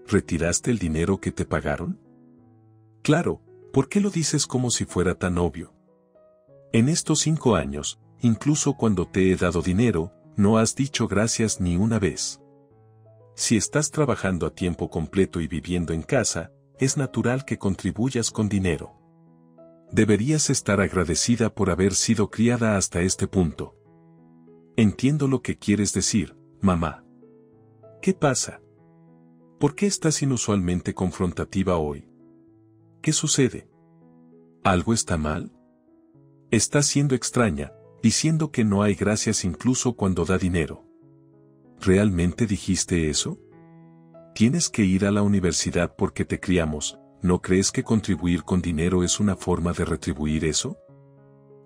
¿Retiraste el dinero que te pagaron? Claro, ¿por qué lo dices como si fuera tan obvio? En estos 5 años, incluso cuando te he dado dinero, no has dicho gracias ni una vez. Si estás trabajando a tiempo completo y viviendo en casa, es natural que contribuyas con dinero. Deberías estar agradecida por haber sido criada hasta este punto. Entiendo lo que quieres decir, mamá. ¿Qué pasa? ¿Por qué estás inusualmente confrontativa hoy? ¿Qué sucede? ¿Algo está mal? Estás siendo extraña, diciendo que no hay gracias incluso cuando da dinero. ¿Realmente dijiste eso? Tienes que ir a la universidad porque te criamos, ¿no crees que contribuir con dinero es una forma de retribuir eso?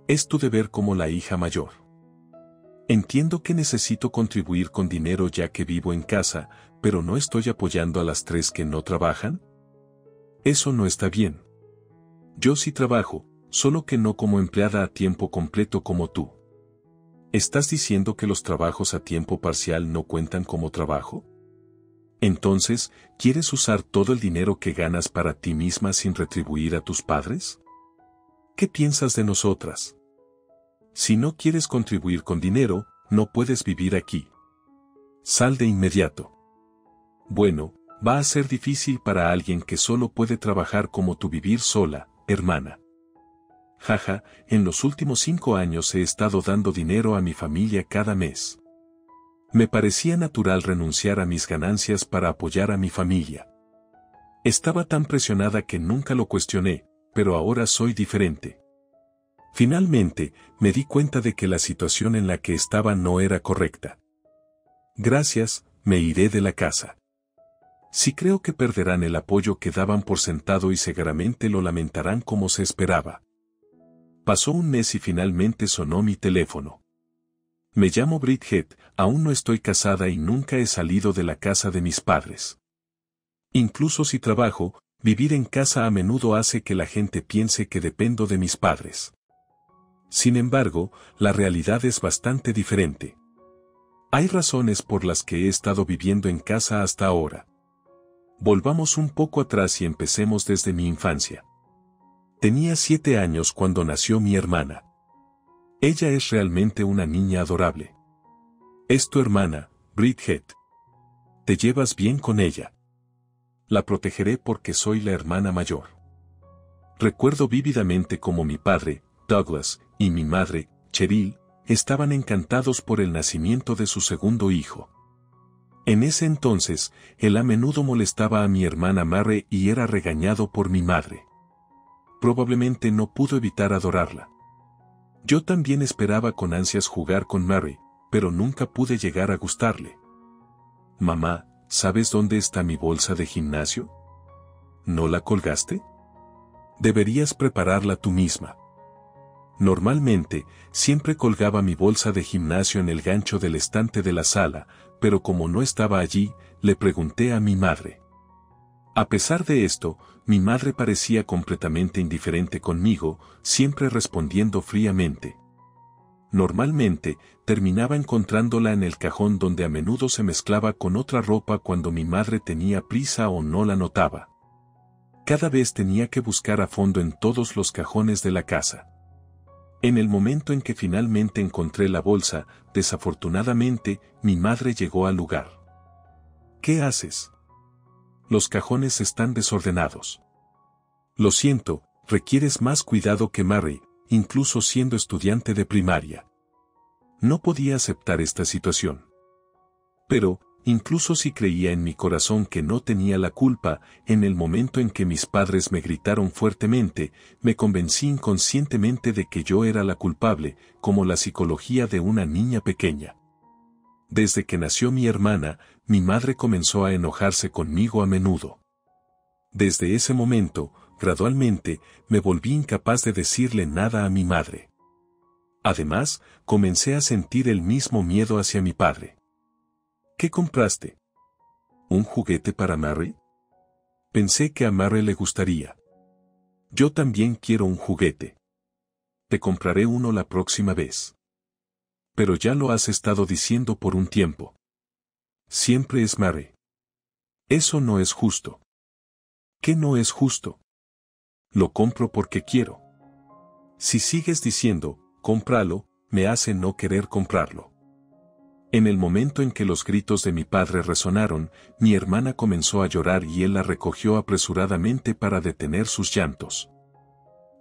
Es tu deber como la hija mayor. Entiendo que necesito contribuir con dinero ya que vivo en casa, pero ¿no estoy apoyando a las 3 que no trabajan? Eso no está bien. Yo sí trabajo, solo que no como empleada a tiempo completo como tú. ¿Estás diciendo que los trabajos a tiempo parcial no cuentan como trabajo? Entonces, ¿quieres usar todo el dinero que ganas para ti misma sin retribuir a tus padres? ¿Qué piensas de nosotras? Si no quieres contribuir con dinero, no puedes vivir aquí. Sal de inmediato. Bueno, va a ser difícil para alguien que solo puede trabajar como tú vivir sola, hermana. Jaja, en los últimos 5 años he estado dando dinero a mi familia cada mes. Me parecía natural renunciar a mis ganancias para apoyar a mi familia. Estaba tan presionada que nunca lo cuestioné, pero ahora soy diferente. Finalmente, me di cuenta de que la situación en la que estaba no era correcta. Gracias, me iré de la casa. Sí creo que perderán el apoyo que daban por sentado y seguramente lo lamentarán como se esperaba. Pasó un mes y finalmente sonó mi teléfono. Me llamo Bridget, aún no estoy casada y nunca he salido de la casa de mis padres. Incluso si trabajo, vivir en casa a menudo hace que la gente piense que dependo de mis padres. Sin embargo, la realidad es bastante diferente. Hay razones por las que he estado viviendo en casa hasta ahora. Volvamos un poco atrás y empecemos desde mi infancia. Tenía 7 años cuando nació mi hermana. Ella es realmente una niña adorable. Es tu hermana, Bridget. ¿Te llevas bien con ella? La protegeré porque soy la hermana mayor. Recuerdo vívidamente cómo mi padre, Douglas, y mi madre, Cheryl, estaban encantados por el nacimiento de su segundo hijo. En ese entonces, él a menudo molestaba a mi hermana Mary y era regañado por mi madre. Probablemente no pudo evitar adorarla. Yo también esperaba con ansias jugar con Mary, pero nunca pude llegar a gustarle. Mamá, ¿sabes dónde está mi bolsa de gimnasio? ¿No la colgaste? Deberías prepararla tú misma. Normalmente, siempre colgaba mi bolsa de gimnasio en el gancho del estante de la sala, pero como no estaba allí, le pregunté a mi madre. A pesar de esto, mi madre parecía completamente indiferente conmigo, siempre respondiendo fríamente. Normalmente, terminaba encontrándola en el cajón donde a menudo se mezclaba con otra ropa cuando mi madre tenía prisa o no la notaba. Cada vez tenía que buscar a fondo en todos los cajones de la casa. En el momento en que finalmente encontré la bolsa, desafortunadamente, mi madre llegó al lugar. ¿Qué haces? Los cajones están desordenados. Lo siento, requieres más cuidado que Mary, incluso siendo estudiante de primaria. No podía aceptar esta situación. Pero, incluso si creía en mi corazón que no tenía la culpa, en el momento en que mis padres me gritaron fuertemente, me convencí inconscientemente de que yo era la culpable, como la psicología de una niña pequeña. Desde que nació mi hermana, mi madre comenzó a enojarse conmigo a menudo. Desde ese momento, gradualmente, me volví incapaz de decirle nada a mi madre. Además, comencé a sentir el mismo miedo hacia mi padre. ¿Qué compraste? ¿Un juguete para Mary? Pensé que a Mary le gustaría. Yo también quiero un juguete. Te compraré uno la próxima vez. Pero ya lo has estado diciendo por un tiempo. Siempre es Mary. Eso no es justo. ¿Qué no es justo? Lo compro porque quiero. Si sigues diciendo, cómpralo, me hace no querer comprarlo. En el momento en que los gritos de mi padre resonaron, mi hermana comenzó a llorar y él la recogió apresuradamente para detener sus llantos.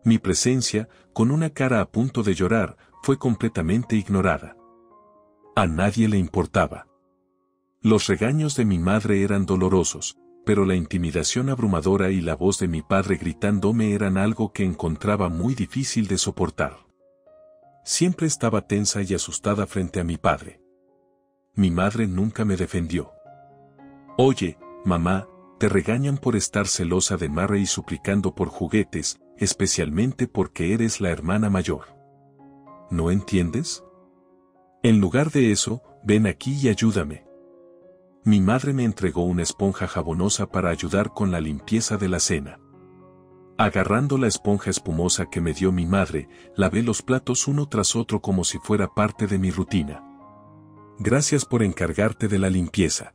Mi presencia, con una cara a punto de llorar, fue completamente ignorada. A nadie le importaba. Los regaños de mi madre eran dolorosos, pero la intimidación abrumadora y la voz de mi padre gritándome eran algo que encontraba muy difícil de soportar. Siempre estaba tensa y asustada frente a mi padre. Mi madre nunca me defendió. Oye, mamá, te regañan por estar celosa de Mary y suplicando por juguetes, especialmente porque eres la hermana mayor. ¿No entiendes? En lugar de eso, ven aquí y ayúdame. Mi madre me entregó una esponja jabonosa para ayudar con la limpieza de la cena. Agarrando la esponja espumosa que me dio mi madre, lavé los platos uno tras otro como si fuera parte de mi rutina. Gracias por encargarte de la limpieza.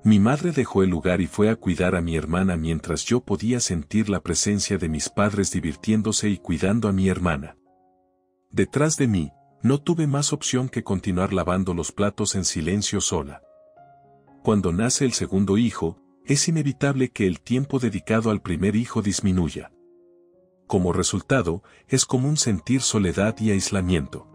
Mi madre dejó el lugar y fue a cuidar a mi hermana mientras yo podía sentir la presencia de mis padres divirtiéndose y cuidando a mi hermana. Detrás de mí, no tuve más opción que continuar lavando los platos en silencio sola. Cuando nace el segundo hijo, es inevitable que el tiempo dedicado al primer hijo disminuya. Como resultado, es común sentir soledad y aislamiento.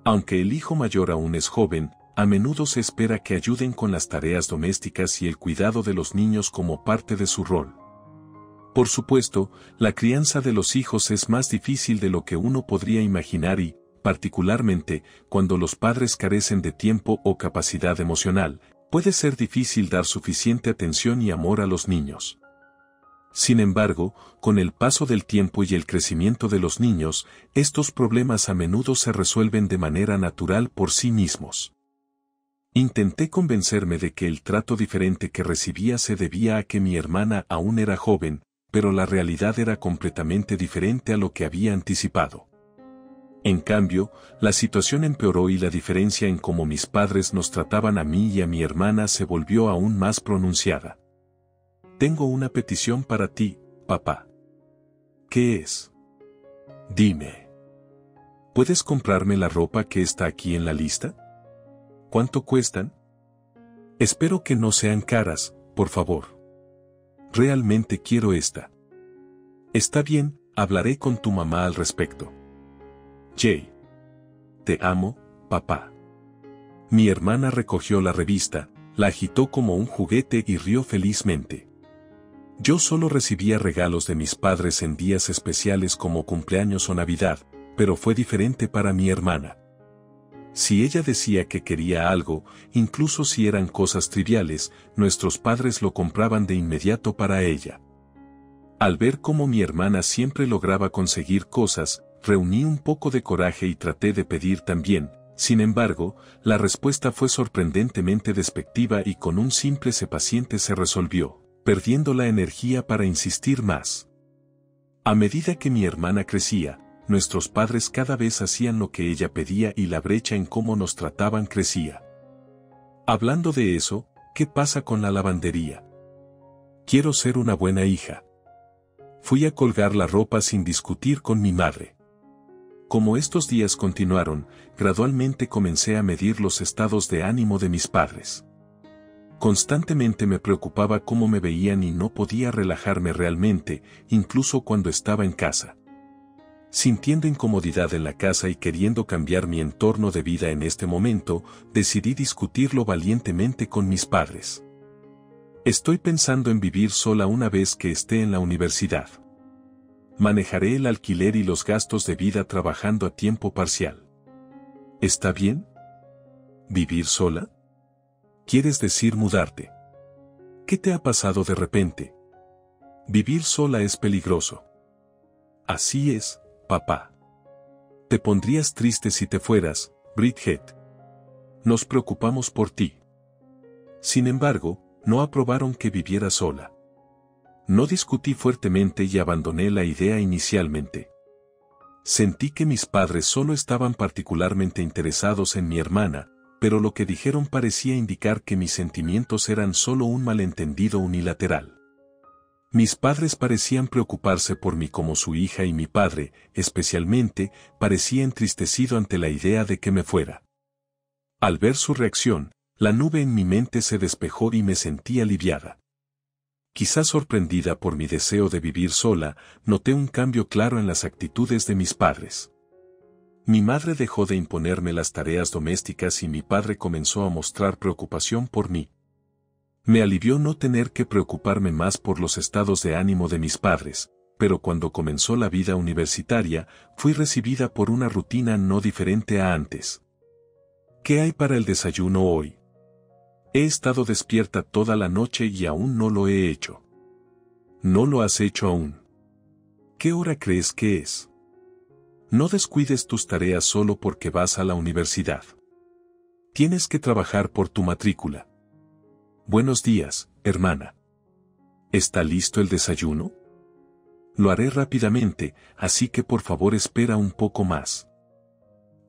Aunque el hijo mayor aún es joven, a menudo se espera que ayuden con las tareas domésticas y el cuidado de los niños como parte de su rol. Por supuesto, la crianza de los hijos es más difícil de lo que uno podría imaginar y, particularmente, cuando los padres carecen de tiempo o capacidad emocional, puede ser difícil dar suficiente atención y amor a los niños. Sin embargo, con el paso del tiempo y el crecimiento de los niños, estos problemas a menudo se resuelven de manera natural por sí mismos. Intenté convencerme de que el trato diferente que recibía se debía a que mi hermana aún era joven, pero la realidad era completamente diferente a lo que había anticipado. En cambio, la situación empeoró y la diferencia en cómo mis padres nos trataban a mí y a mi hermana se volvió aún más pronunciada. Tengo una petición para ti, papá. ¿Qué es? Dime. ¿Puedes comprarme la ropa que está aquí en la lista? ¿Cuánto cuestan? Espero que no sean caras, por favor. Realmente quiero esta. Está bien, hablaré con tu mamá al respecto. Jay. Te amo, papá. Mi hermana recogió la revista, la agitó como un juguete y rió felizmente. Yo solo recibía regalos de mis padres en días especiales como cumpleaños o Navidad, pero fue diferente para mi hermana. Si ella decía que quería algo, incluso si eran cosas triviales, nuestros padres lo compraban de inmediato para ella. Al ver cómo mi hermana siempre lograba conseguir cosas, reuní un poco de coraje y traté de pedir también. Sin embargo, la respuesta fue sorprendentemente despectiva y con un simple sé paciente se resolvió, perdiendo la energía para insistir más. A medida que mi hermana crecía, nuestros padres cada vez hacían lo que ella pedía y la brecha en cómo nos trataban crecía. Hablando de eso, ¿qué pasa con la lavandería? Quiero ser una buena hija. Fui a colgar la ropa sin discutir con mi madre. Como estos días continuaron, gradualmente comencé a medir los estados de ánimo de mis padres. Constantemente me preocupaba cómo me veían y no podía relajarme realmente, incluso cuando estaba en casa. Sintiendo incomodidad en la casa y queriendo cambiar mi entorno de vida en este momento, decidí discutirlo valientemente con mis padres. Estoy pensando en vivir sola una vez que esté en la universidad. Manejaré el alquiler y los gastos de vida trabajando a tiempo parcial. ¿Está bien? ¿Vivir sola? ¿Quieres decir mudarte? ¿Qué te ha pasado de repente? Vivir sola es peligroso. Así es, papá. Te pondrías triste si te fueras, Bridget. Nos preocupamos por ti. Sin embargo, no aprobaron que viviera sola. No discutí fuertemente y abandoné la idea inicialmente. Sentí que mis padres solo estaban particularmente interesados en mi hermana, pero lo que dijeron parecía indicar que mis sentimientos eran solo un malentendido unilateral. Mis padres parecían preocuparse por mí como su hija y mi padre, especialmente, parecía entristecido ante la idea de que me fuera. Al ver su reacción, la nube en mi mente se despejó y me sentí aliviada. Quizás sorprendida por mi deseo de vivir sola, noté un cambio claro en las actitudes de mis padres. Mi madre dejó de imponerme las tareas domésticas y mi padre comenzó a mostrar preocupación por mí. Me alivió no tener que preocuparme más por los estados de ánimo de mis padres, pero cuando comenzó la vida universitaria, fui recibida por una rutina no diferente a antes. ¿Qué hay para el desayuno hoy? He estado despierta toda la noche y aún no lo he hecho. ¿No lo has hecho aún? ¿Qué hora crees que es? No descuides tus tareas solo porque vas a la universidad. Tienes que trabajar por tu matrícula. Buenos días, hermana. ¿Está listo el desayuno? Lo haré rápidamente, así que por favor espera un poco más.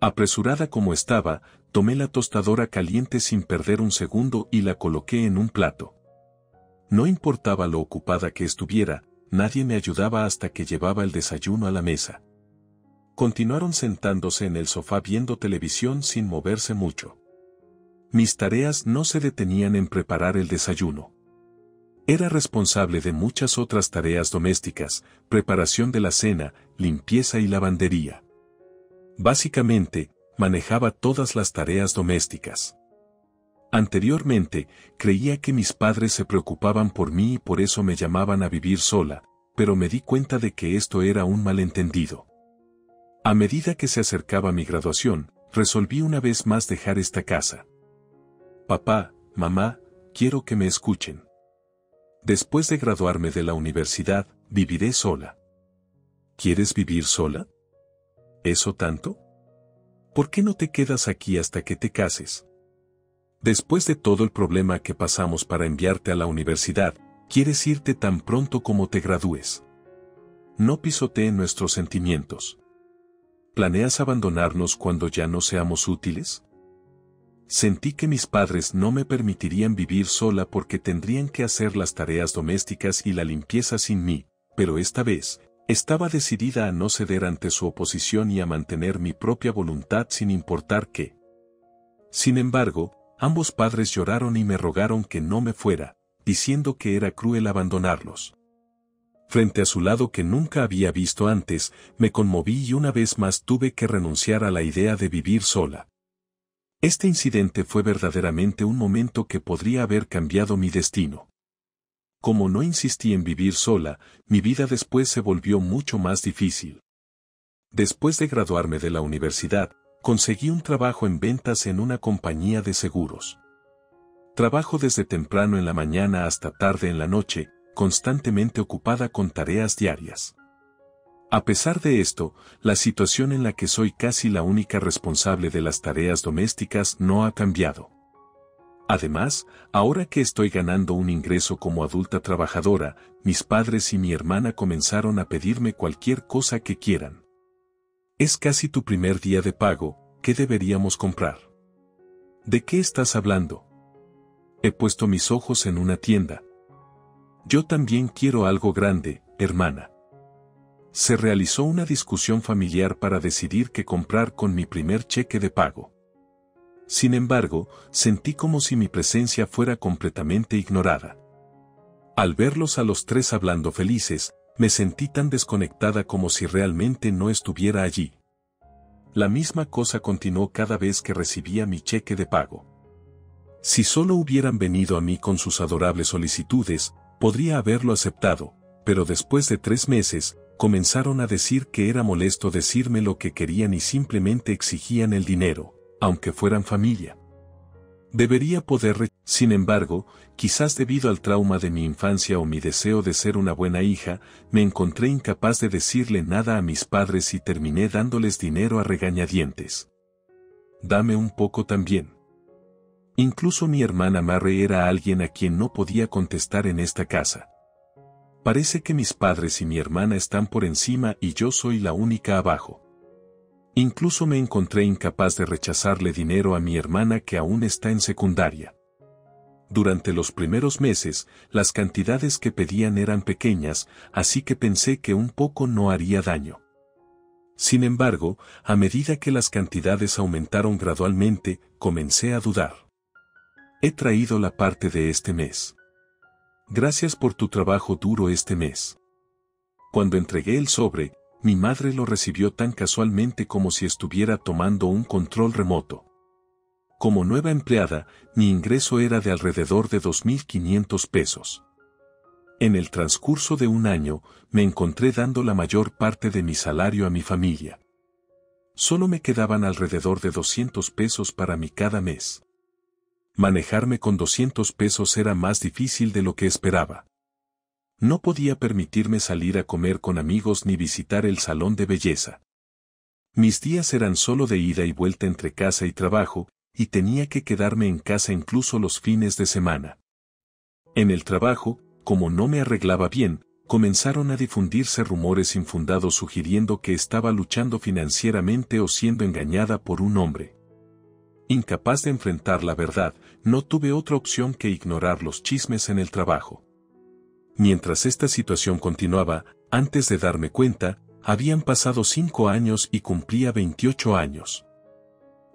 Apresurada como estaba, tomé la tostadora caliente sin perder un segundo y la coloqué en un plato. No importaba lo ocupada que estuviera, nadie me ayudaba hasta que llevaba el desayuno a la mesa. Continuaron sentándose en el sofá viendo televisión sin moverse mucho. Mis tareas no se detenían en preparar el desayuno. Era responsable de muchas otras tareas domésticas, preparación de la cena, limpieza y lavandería. Básicamente, manejaba todas las tareas domésticas. Anteriormente, creía que mis padres se preocupaban por mí y por eso me llamaban a vivir sola, pero me di cuenta de que esto era un malentendido. A medida que se acercaba mi graduación, resolví una vez más dejar esta casa. Papá, mamá, quiero que me escuchen. Después de graduarme de la universidad, viviré sola. ¿Quieres vivir sola? ¿Eso tanto? ¿Por qué no te quedas aquí hasta que te cases? Después de todo el problema que pasamos para enviarte a la universidad, ¿quieres irte tan pronto como te gradúes? No pisoteen nuestros sentimientos. ¿Planeas abandonarnos cuando ya no seamos útiles? Sentí que mis padres no me permitirían vivir sola porque tendrían que hacer las tareas domésticas y la limpieza sin mí, pero esta vez, estaba decidida a no ceder ante su oposición y a mantener mi propia voluntad sin importar qué. Sin embargo, ambos padres lloraron y me rogaron que no me fuera, diciendo que era cruel abandonarlos. Frente a su lado que nunca había visto antes, me conmoví y una vez más tuve que renunciar a la idea de vivir sola. Este incidente fue verdaderamente un momento que podría haber cambiado mi destino. Como no insistí en vivir sola, mi vida después se volvió mucho más difícil. Después de graduarme de la universidad, conseguí un trabajo en ventas en una compañía de seguros. Trabajo desde temprano en la mañana hasta tarde en la noche, constantemente ocupada con tareas diarias. A pesar de esto, la situación en la que soy casi la única responsable de las tareas domésticas no ha cambiado. Además, ahora que estoy ganando un ingreso como adulta trabajadora, mis padres y mi hermana comenzaron a pedirme cualquier cosa que quieran. Es casi tu primer día de pago, ¿qué deberíamos comprar? ¿De qué estás hablando? He puesto mis ojos en una tienda. Yo también quiero algo grande, hermana. Se realizó una discusión familiar para decidir qué comprar con mi primer cheque de pago. Sin embargo, sentí como si mi presencia fuera completamente ignorada. Al verlos a los tres hablando felices, me sentí tan desconectada como si realmente no estuviera allí. La misma cosa continuó cada vez que recibía mi cheque de pago. Si solo hubieran venido a mí con sus adorables solicitudes, podría haberlo aceptado, pero después de 3 meses, comenzaron a decir que era molesto decirme lo que querían y simplemente exigían el dinero, aunque fueran familia. Debería poder Sin embargo, quizás debido al trauma de mi infancia o mi deseo de ser una buena hija, me encontré incapaz de decirle nada a mis padres y terminé dándoles dinero a regañadientes. Dame un poco también. Incluso mi hermana Mary era alguien a quien no podía contestar en esta casa. Parece que mis padres y mi hermana están por encima y yo soy la única abajo. Incluso me encontré incapaz de rechazarle dinero a mi hermana que aún está en secundaria. Durante los primeros meses, las cantidades que pedían eran pequeñas, así que pensé que un poco no haría daño. Sin embargo, a medida que las cantidades aumentaron gradualmente, comencé a dudar. He traído la parte de este mes. Gracias por tu trabajo duro este mes. Cuando entregué el sobre, mi madre lo recibió tan casualmente como si estuviera tomando un control remoto. Como nueva empleada, mi ingreso era de alrededor de 2.500 pesos. En el transcurso de un año, me encontré dando la mayor parte de mi salario a mi familia. Solo me quedaban alrededor de 200 pesos para mí cada mes. Manejarme con 200 pesos era más difícil de lo que esperaba. No podía permitirme salir a comer con amigos ni visitar el salón de belleza. Mis días eran solo de ida y vuelta entre casa y trabajo, y tenía que quedarme en casa incluso los fines de semana. En el trabajo, como no me arreglaba bien, comenzaron a difundirse rumores infundados sugiriendo que estaba luchando financieramente o siendo engañada por un hombre. Incapaz de enfrentar la verdad, no tuve otra opción que ignorar los chismes en el trabajo. Mientras esta situación continuaba, antes de darme cuenta, habían pasado 5 años y cumplía 28 años.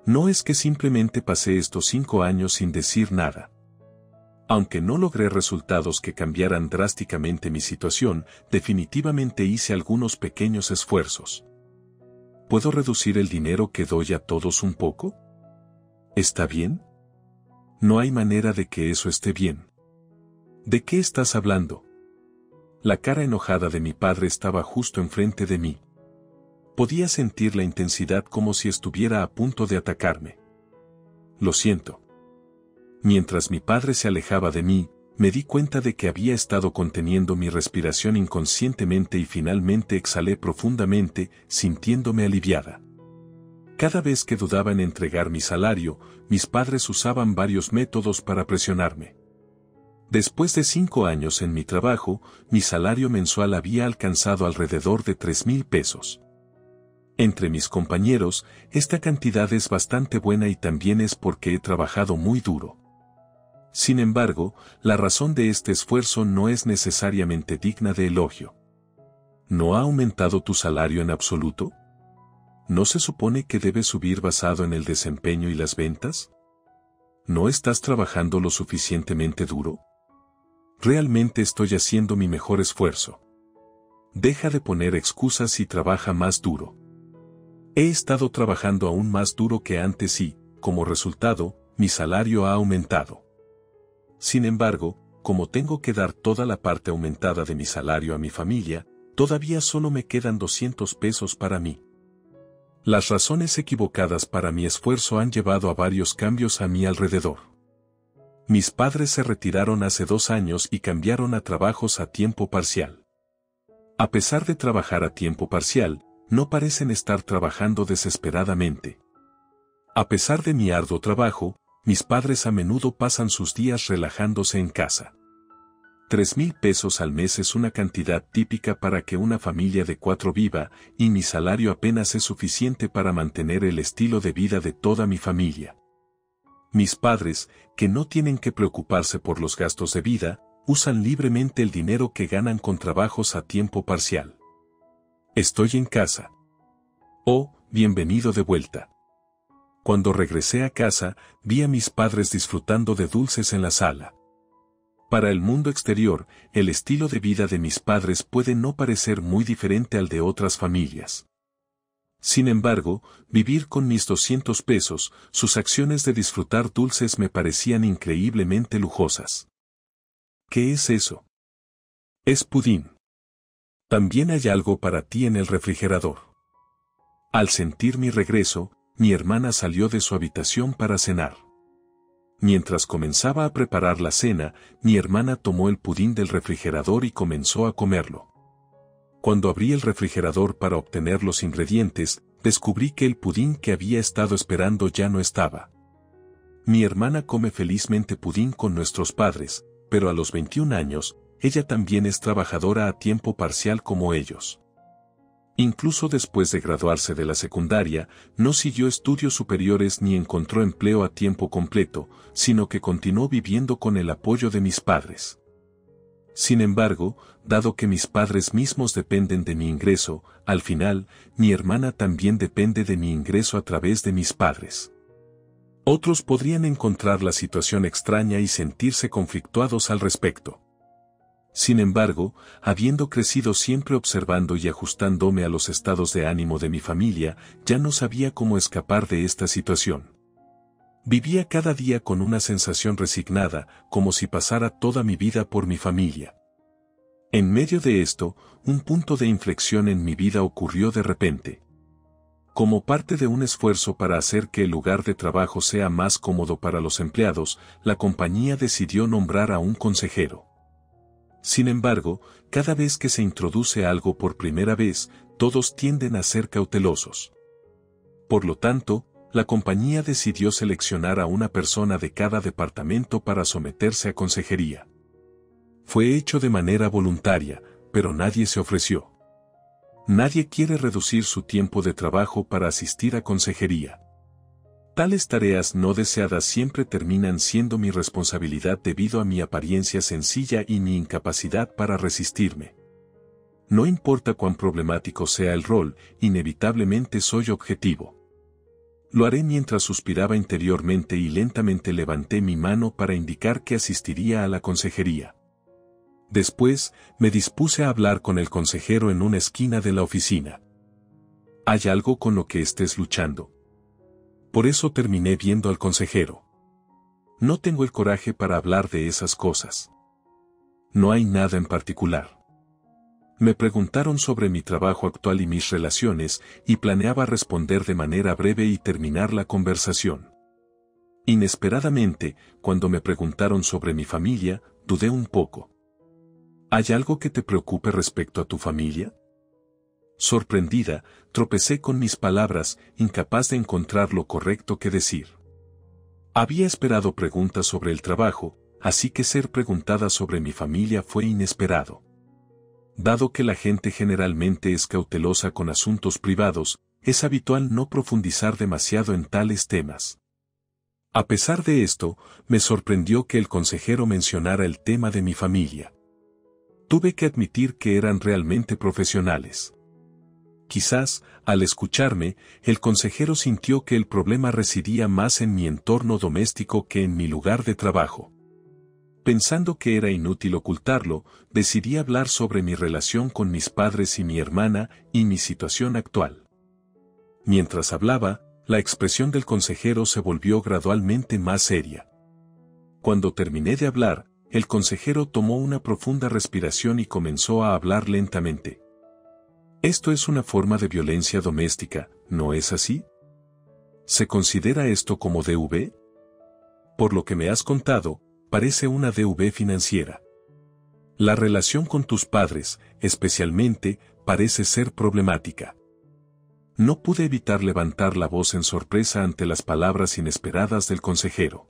No es que simplemente pasé estos 5 años sin decir nada. Aunque no logré resultados que cambiaran drásticamente mi situación, definitivamente hice algunos pequeños esfuerzos. ¿Puedo reducir el dinero que doy a todos un poco? ¿Está bien? No hay manera de que eso esté bien. ¿De qué estás hablando? La cara enojada de mi padre estaba justo enfrente de mí. Podía sentir la intensidad como si estuviera a punto de atacarme. Lo siento. Mientras mi padre se alejaba de mí, me di cuenta de que había estado conteniendo mi respiración inconscientemente y finalmente exhalé profundamente, sintiéndome aliviada. Cada vez que dudaba en entregar mi salario, mis padres usaban varios métodos para presionarme. Después de 5 años en mi trabajo, mi salario mensual había alcanzado alrededor de 3.000 pesos. Entre mis compañeros, esta cantidad es bastante buena y también es porque he trabajado muy duro. Sin embargo, la razón de este esfuerzo no es necesariamente digna de elogio. ¿No ha aumentado tu salario en absoluto? ¿No se supone que debe subir basado en el desempeño y las ventas? ¿No estás trabajando lo suficientemente duro? Realmente estoy haciendo mi mejor esfuerzo. Deja de poner excusas y trabaja más duro. He estado trabajando aún más duro que antes y, como resultado, mi salario ha aumentado. Sin embargo, como tengo que dar toda la parte aumentada de mi salario a mi familia, todavía solo me quedan 200 pesos para mí. Las razones equivocadas para mi esfuerzo han llevado a varios cambios a mi alrededor. Mis padres se retiraron hace 2 años y cambiaron a trabajos a tiempo parcial. A pesar de trabajar a tiempo parcial, no parecen estar trabajando desesperadamente. A pesar de mi arduo trabajo, mis padres a menudo pasan sus días relajándose en casa. 3.000 pesos al mes es una cantidad típica para que una familia de 4 viva, y mi salario apenas es suficiente para mantener el estilo de vida de toda mi familia. Mis padres, que no tienen que preocuparse por los gastos de vida, usan libremente el dinero que ganan con trabajos a tiempo parcial. Estoy en casa. Oh, bienvenido de vuelta. Cuando regresé a casa, vi a mis padres disfrutando de dulces en la sala. Para el mundo exterior, el estilo de vida de mis padres puede no parecer muy diferente al de otras familias. Sin embargo, vivir con mis 200 pesos, sus acciones de disfrutar dulces me parecían increíblemente lujosas. ¿Qué es eso? Es pudín. También hay algo para ti en el refrigerador. Al sentir mi regreso, mi hermana salió de su habitación para cenar. Mientras comenzaba a preparar la cena, mi hermana tomó el pudín del refrigerador y comenzó a comerlo. Cuando abrí el refrigerador para obtener los ingredientes, descubrí que el pudín que había estado esperando ya no estaba. Mi hermana come felizmente pudín con nuestros padres, pero a los 21 años, ella también es trabajadora a tiempo parcial como ellos. Incluso después de graduarse de la secundaria, no siguió estudios superiores ni encontró empleo a tiempo completo, sino que continuó viviendo con el apoyo de mis padres. Sin embargo, dado que mis padres mismos dependen de mi ingreso, al final, mi hermana también depende de mi ingreso a través de mis padres. Otros podrían encontrar la situación extraña y sentirse conflictuados al respecto. Sin embargo, habiendo crecido siempre observando y ajustándome a los estados de ánimo de mi familia, ya no sabía cómo escapar de esta situación. Vivía cada día con una sensación resignada, como si pasara toda mi vida por mi familia. En medio de esto, un punto de inflexión en mi vida ocurrió de repente. Como parte de un esfuerzo para hacer que el lugar de trabajo sea más cómodo para los empleados, la compañía decidió nombrar a un consejero. Sin embargo, cada vez que se introduce algo por primera vez, todos tienden a ser cautelosos. Por lo tanto, la compañía decidió seleccionar a una persona de cada departamento para someterse a consejería. Fue hecho de manera voluntaria, pero nadie se ofreció. Nadie quiere reducir su tiempo de trabajo para asistir a consejería. Tales tareas no deseadas siempre terminan siendo mi responsabilidad debido a mi apariencia sencilla y mi incapacidad para resistirme. No importa cuán problemático sea el rol, inevitablemente soy objetivo. Lo haré mientras suspiraba interiormente y lentamente levanté mi mano para indicar que asistiría a la consejería. Después, me dispuse a hablar con el consejero en una esquina de la oficina. ¿Hay algo con lo que estés luchando? Por eso terminé viendo al consejero. No tengo el coraje para hablar de esas cosas. No hay nada en particular. Me preguntaron sobre mi trabajo actual y mis relaciones, y planeaba responder de manera breve y terminar la conversación. Inesperadamente, cuando me preguntaron sobre mi familia, dudé un poco. ¿Hay algo que te preocupe respecto a tu familia? Sorprendida, tropecé con mis palabras, incapaz de encontrar lo correcto que decir. Había esperado preguntas sobre el trabajo, así que ser preguntada sobre mi familia fue inesperado. Dado que la gente generalmente es cautelosa con asuntos privados, es habitual no profundizar demasiado en tales temas. A pesar de esto, me sorprendió que el consejero mencionara el tema de mi familia. Tuve que admitir que eran realmente profesionales. Quizás, al escucharme, el consejero sintió que el problema residía más en mi entorno doméstico que en mi lugar de trabajo. Pensando que era inútil ocultarlo, decidí hablar sobre mi relación con mis padres y mi hermana y mi situación actual. Mientras hablaba, la expresión del consejero se volvió gradualmente más seria. Cuando terminé de hablar, el consejero tomó una profunda respiración y comenzó a hablar lentamente. Esto es una forma de violencia doméstica, ¿no es así? ¿Se considera esto como DV? Por lo que me has contado, parece una DV financiera. La relación con tus padres, especialmente, parece ser problemática. No pude evitar levantar la voz en sorpresa ante las palabras inesperadas del consejero.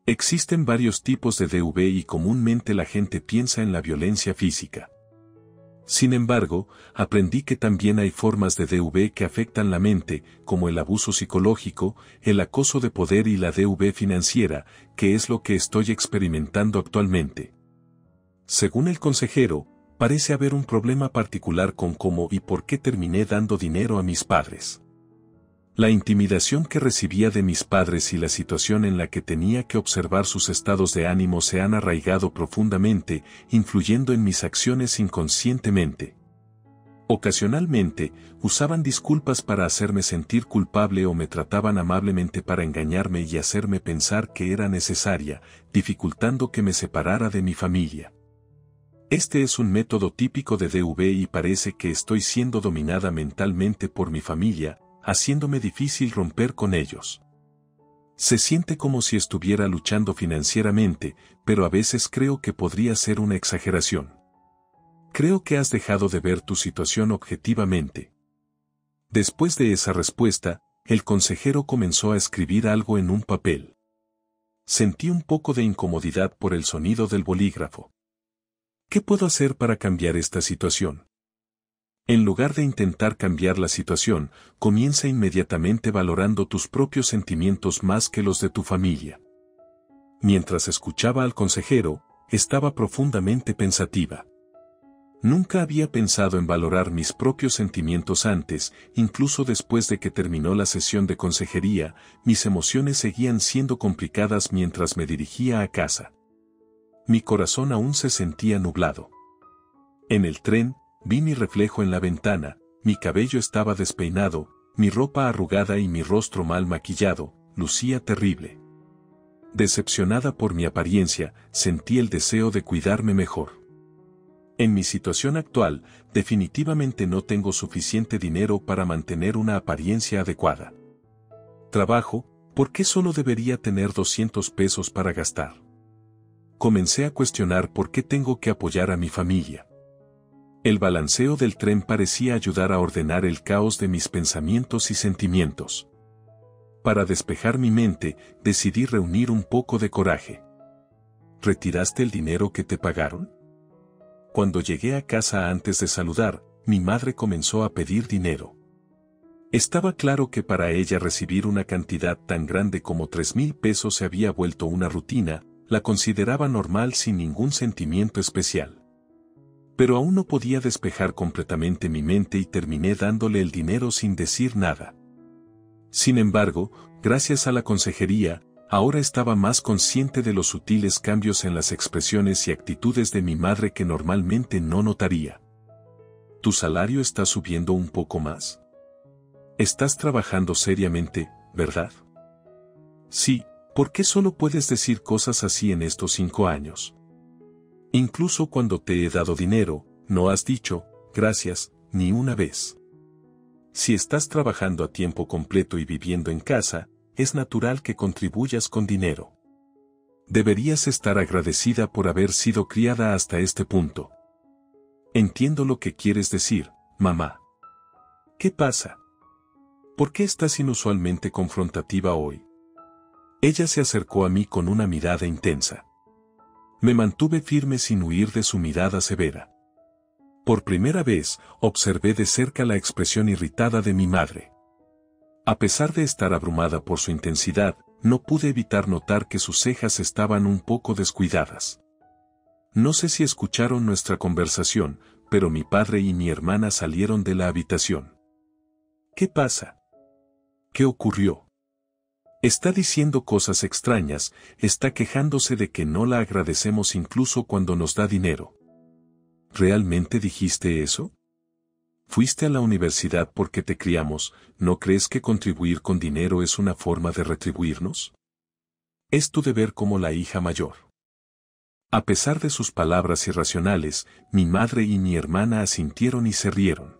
Existen varios tipos de DV y comúnmente la gente piensa en la violencia física. Sin embargo, aprendí que también hay formas de DV que afectan la mente, como el abuso psicológico, el acoso de poder y la DV financiera, que es lo que estoy experimentando actualmente. Según el consejero, parece haber un problema particular con cómo y por qué terminé dando dinero a mis padres. La intimidación que recibía de mis padres y la situación en la que tenía que observar sus estados de ánimo se han arraigado profundamente, influyendo en mis acciones inconscientemente. Ocasionalmente, usaban disculpas para hacerme sentir culpable o me trataban amablemente para engañarme y hacerme pensar que era necesaria, dificultando que me separara de mi familia. Este es un método típico de DV y parece que estoy siendo dominada mentalmente por mi familia, haciéndome difícil romper con ellos. Se siente como si estuviera luchando financieramente, pero a veces creo que podría ser una exageración. Creo que has dejado de ver tu situación objetivamente. Después de esa respuesta, el consejero comenzó a escribir algo en un papel. Sentí un poco de incomodidad por el sonido del bolígrafo. ¿Qué puedo hacer para cambiar esta situación? En lugar de intentar cambiar la situación, comienza inmediatamente valorando tus propios sentimientos más que los de tu familia. Mientras escuchaba al consejero, estaba profundamente pensativa. Nunca había pensado en valorar mis propios sentimientos antes, incluso después de que terminó la sesión de consejería, mis emociones seguían siendo complicadas mientras me dirigía a casa. Mi corazón aún se sentía nublado. En el tren, vi mi reflejo en la ventana, mi cabello estaba despeinado, mi ropa arrugada y mi rostro mal maquillado, lucía terrible. Decepcionada por mi apariencia, sentí el deseo de cuidarme mejor. En mi situación actual, definitivamente no tengo suficiente dinero para mantener una apariencia adecuada. Trabajo, ¿por qué solo debería tener 200 pesos para gastar? Comencé a cuestionar por qué tengo que apoyar a mi familia. El balanceo del tren parecía ayudar a ordenar el caos de mis pensamientos y sentimientos. Para despejar mi mente, decidí reunir un poco de coraje. ¿Retiraste el dinero que te pagaron? Cuando llegué a casa antes de saludar, mi madre comenzó a pedir dinero. Estaba claro que para ella recibir una cantidad tan grande como 3,000 pesos se había vuelto una rutina, la consideraba normal sin ningún sentimiento especial. Pero aún no podía despejar completamente mi mente y terminé dándole el dinero sin decir nada. Sin embargo, gracias a la consejería, ahora estaba más consciente de los sutiles cambios en las expresiones y actitudes de mi madre que normalmente no notaría. ¿Tu salario está subiendo un poco más? Estás trabajando seriamente, ¿verdad? Sí, ¿por qué solo puedes decir cosas así en estos 5 años? Incluso cuando te he dado dinero, no has dicho, gracias, ni una vez. Si estás trabajando a tiempo completo y viviendo en casa, es natural que contribuyas con dinero. Deberías estar agradecida por haber sido criada hasta este punto. Entiendo lo que quieres decir, mamá. ¿Qué pasa? ¿Por qué estás inusualmente confrontativa hoy? Ella se acercó a mí con una mirada intensa. Me mantuve firme sin huir de su mirada severa. Por primera vez, observé de cerca la expresión irritada de mi madre. A pesar de estar abrumada por su intensidad, no pude evitar notar que sus cejas estaban un poco descuidadas. No sé si escucharon nuestra conversación, pero mi padre y mi hermana salieron de la habitación. ¿Qué pasa? ¿Qué ocurrió? Está diciendo cosas extrañas, está quejándose de que no la agradecemos incluso cuando nos da dinero. ¿Realmente dijiste eso? Fuiste a la universidad porque te criamos, ¿no crees que contribuir con dinero es una forma de retribuirnos? Es tu deber como la hija mayor. A pesar de sus palabras irracionales, mi madre y mi hermana asintieron y se rieron.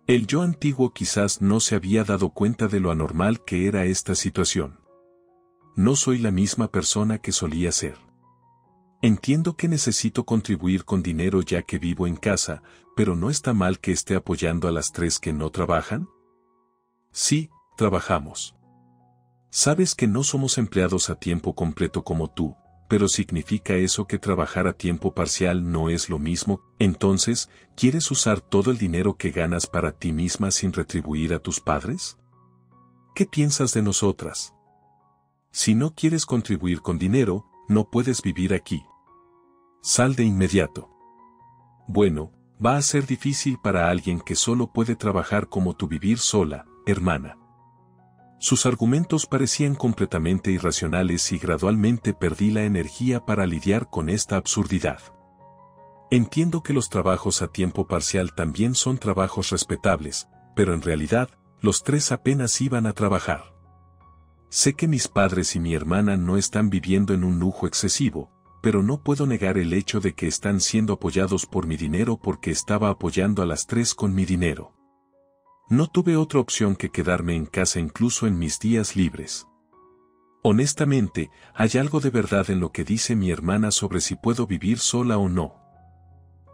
El yo antiguo quizás no se había dado cuenta de lo anormal que era esta situación. No soy la misma persona que solía ser. Entiendo que necesito contribuir con dinero ya que vivo en casa, pero ¿no está mal que esté apoyando a las 3 que no trabajan? Sí, trabajamos. Sabes que no somos empleados a tiempo completo como tú, pero ¿significa eso que trabajar a tiempo parcial no es lo mismo? Entonces, ¿quieres usar todo el dinero que ganas para ti misma sin retribuir a tus padres? ¿Qué piensas de nosotras? Si no quieres contribuir con dinero, no puedes vivir aquí. Sal de inmediato. Bueno, va a ser difícil para alguien que solo puede trabajar como tú vivir sola, hermana. Sus argumentos parecían completamente irracionales y gradualmente perdí la energía para lidiar con esta absurdidad. Entiendo que los trabajos a tiempo parcial también son trabajos respetables, pero en realidad, los 3 apenas iban a trabajar. Sé que mis padres y mi hermana no están viviendo en un lujo excesivo, pero no puedo negar el hecho de que están siendo apoyados por mi dinero porque estaba apoyando a las 3 con mi dinero. No tuve otra opción que quedarme en casa incluso en mis días libres. Honestamente, hay algo de verdad en lo que dice mi hermana sobre si puedo vivir sola o no.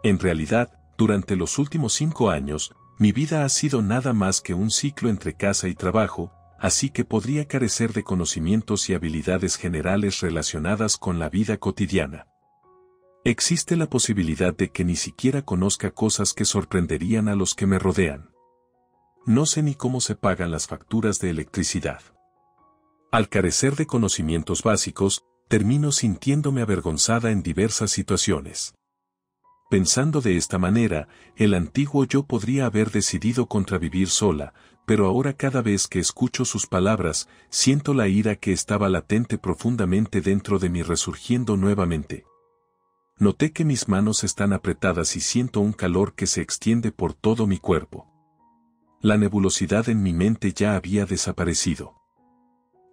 En realidad, durante los últimos 5 años, mi vida ha sido nada más que un ciclo entre casa y trabajo, así que podría carecer de conocimientos y habilidades generales relacionadas con la vida cotidiana. Existe la posibilidad de que ni siquiera conozca cosas que sorprenderían a los que me rodean. No sé ni cómo se pagan las facturas de electricidad. Al carecer de conocimientos básicos, termino sintiéndome avergonzada en diversas situaciones. Pensando de esta manera, el antiguo yo podría haber decidido contravivir sola, pero ahora cada vez que escucho sus palabras, siento la ira que estaba latente profundamente dentro de mí resurgiendo nuevamente. Noté que mis manos están apretadas y siento un calor que se extiende por todo mi cuerpo. La nebulosidad en mi mente ya había desaparecido.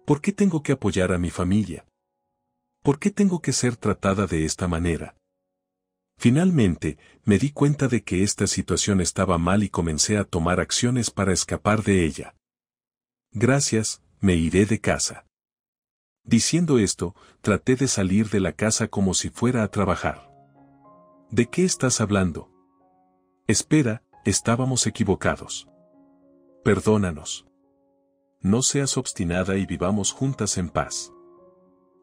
¿Por qué tengo que apoyar a mi familia? ¿Por qué tengo que ser tratada de esta manera? Finalmente, me di cuenta de que esta situación estaba mal y comencé a tomar acciones para escapar de ella. Gracias, me iré de casa. Diciendo esto, traté de salir de la casa como si fuera a trabajar. ¿De qué estás hablando? Espera, estábamos equivocados. Perdónanos. No seas obstinada y vivamos juntas en paz.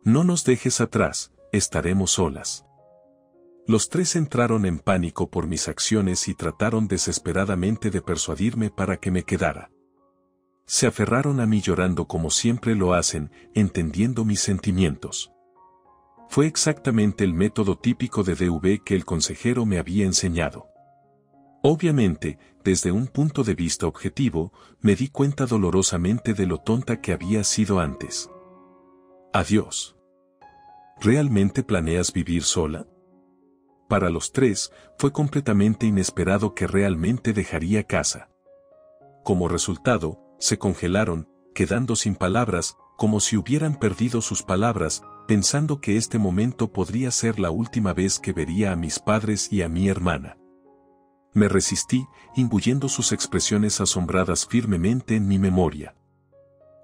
No nos dejes atrás, estaremos solas. Los tres entraron en pánico por mis acciones y trataron desesperadamente de persuadirme para que me quedara. Se aferraron a mí llorando como siempre lo hacen, entendiendo mis sentimientos. Fue exactamente el método típico de DV que el consejero me había enseñado. Obviamente, desde un punto de vista objetivo, me di cuenta dolorosamente de lo tonta que había sido antes. Adiós. ¿Realmente planeas vivir sola? Para los tres, fue completamente inesperado que realmente dejaría casa. Como resultado, se congelaron, quedando sin palabras, como si hubieran perdido sus palabras, pensando que este momento podría ser la última vez que vería a mis padres y a mi hermana. Me resistí, imbuyendo sus expresiones asombradas firmemente en mi memoria.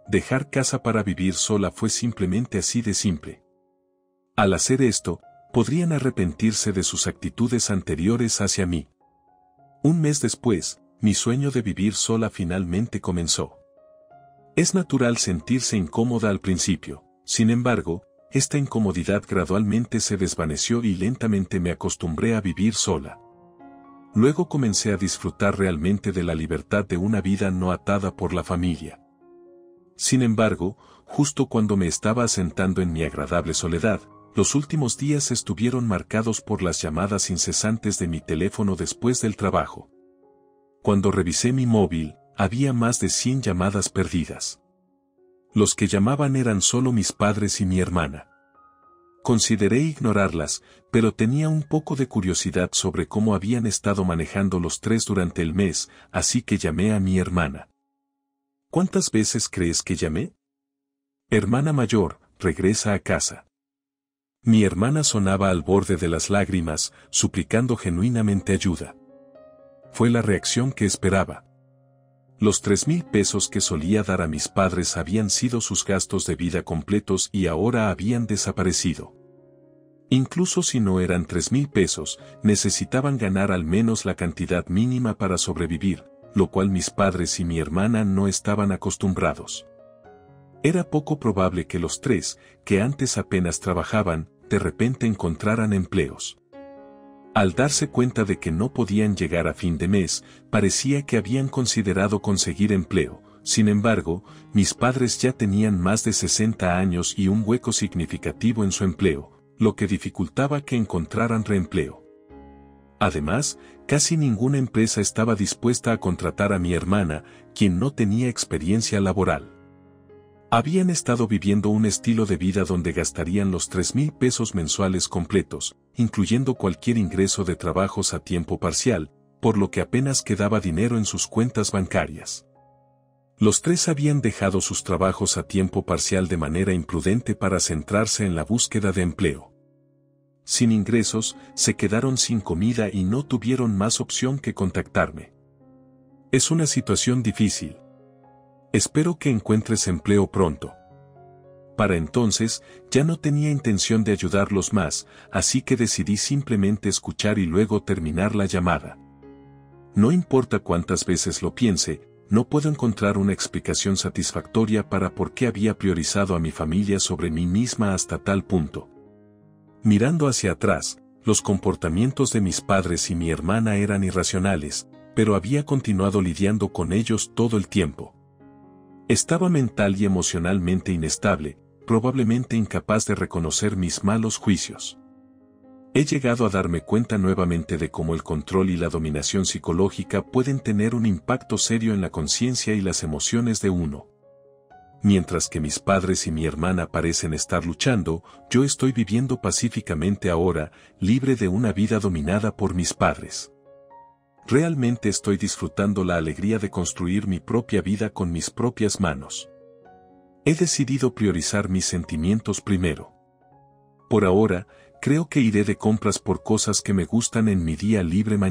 Dejar casa para vivir sola fue simplemente así de simple. Al hacer esto, podrían arrepentirse de sus actitudes anteriores hacia mí. Un mes después, mi sueño de vivir sola finalmente comenzó. Es natural sentirse incómoda al principio, sin embargo, esta incomodidad gradualmente se desvaneció y lentamente me acostumbré a vivir sola. Luego comencé a disfrutar realmente de la libertad de una vida no atada por la familia. Sin embargo, justo cuando me estaba asentando en mi agradable soledad, los últimos días estuvieron marcados por las llamadas incesantes de mi teléfono después del trabajo. Cuando revisé mi móvil, había más de 100 llamadas perdidas. Los que llamaban eran solo mis padres y mi hermana. Consideré ignorarlas, pero tenía un poco de curiosidad sobre cómo habían estado manejando los tres durante el mes, así que llamé a mi hermana. ¿Cuántas veces crees que llamé? Hermana mayor, regresa a casa. Mi hermana sonaba al borde de las lágrimas, suplicando genuinamente ayuda. Fue la reacción que esperaba. Los 3,000 pesos que solía dar a mis padres habían sido sus gastos de vida completos y ahora habían desaparecido. Incluso si no eran 3,000 pesos, necesitaban ganar al menos la cantidad mínima para sobrevivir, lo cual mis padres y mi hermana no estaban acostumbrados. Era poco probable que los tres, que antes apenas trabajaban, de repente encontraran empleos. Al darse cuenta de que no podían llegar a fin de mes, parecía que habían considerado conseguir empleo. Sin embargo, mis padres ya tenían más de 60 años y un hueco significativo en su empleo, lo que dificultaba que encontraran reempleo. Además, casi ninguna empresa estaba dispuesta a contratar a mi hermana, quien no tenía experiencia laboral. Habían estado viviendo un estilo de vida donde gastarían los 3,000 pesos mensuales completos, incluyendo cualquier ingreso de trabajos a tiempo parcial, por lo que apenas quedaba dinero en sus cuentas bancarias. Los tres habían dejado sus trabajos a tiempo parcial de manera imprudente para centrarse en la búsqueda de empleo. Sin ingresos, se quedaron sin comida y no tuvieron más opción que contactarme. Es una situación difícil. Espero que encuentres empleo pronto. Para entonces, ya no tenía intención de ayudarlos más, así que decidí simplemente escuchar y luego terminar la llamada. No importa cuántas veces lo piense, no puedo encontrar una explicación satisfactoria para por qué había priorizado a mi familia sobre mí misma hasta tal punto. Mirando hacia atrás, Los comportamientos de mis padres y mi hermana eran irracionales, pero había continuado lidiando con ellos todo el tiempo. Estaba mental y emocionalmente inestable, probablemente incapaz de reconocer mis malos juicios. He llegado a darme cuenta nuevamente de cómo el control y la dominación psicológica pueden tener un impacto serio en la conciencia y las emociones de uno. Mientras que mis padres y mi hermana parecen estar luchando, yo estoy viviendo pacíficamente ahora, libre de una vida dominada por mis padres. Realmente estoy disfrutando la alegría de construir mi propia vida con mis propias manos. He decidido priorizar mis sentimientos primero. Por ahora, creo que iré de compras por cosas que me gustan en mi día libre mañana.